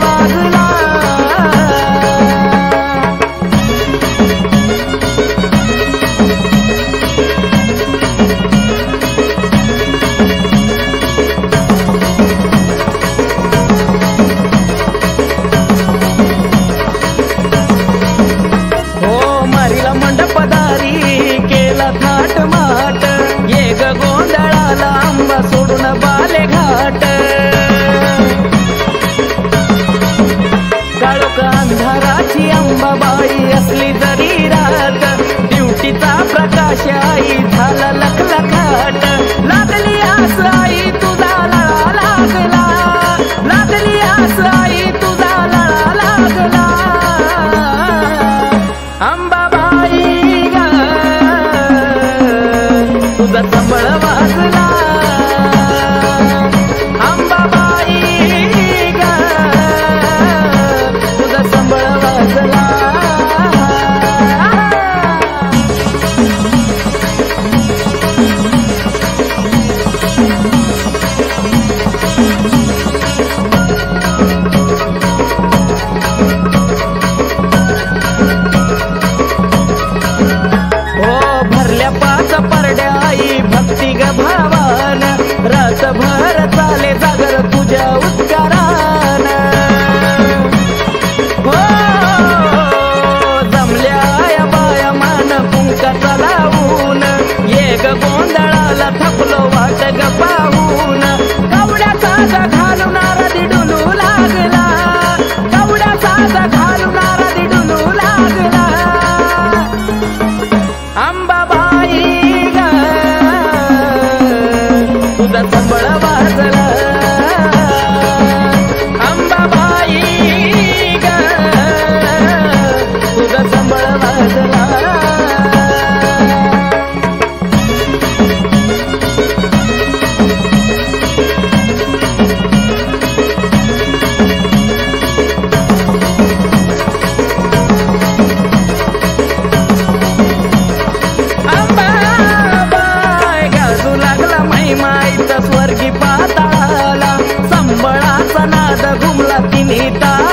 वाजला हो मारीला मंडपदारी केला थाट माट ये ग गोंधळाला आंबा सोडून बाले घाट काळोख अंधाराची अंबाबाई असली तरी रात ड्युटीचा प्रकाश आई झाला लखलखाट लागली आस आई तुझा लळा लागला लागली आस आई तुझा लळा लागला अंबाबाई ग तुझा संबळ वाजला अंबाबाई ग तुझा संबळ वाजला हो भरल्या पाच परड्या आई भक्ती ग भावान रातभर चाले जागर तुझ्या उद्गारान हो जमल्या या बाया मान कुंकाचा लावून ये ग गोंधळाला थकलो वाट ग पाहून कवड्या साजा घालून आरती डुलू लागला कवड्या साजा घालून आरती डुलू लागला अंबाबाई ग तुझा संबळ वाजला अंबाबाई ग तुझा संबळ वाजला अंबाबाई गाजू लागला महिमाईचा स्वर्गी पाताळाला संबळाचा नाद घुमला तिन्ही ताल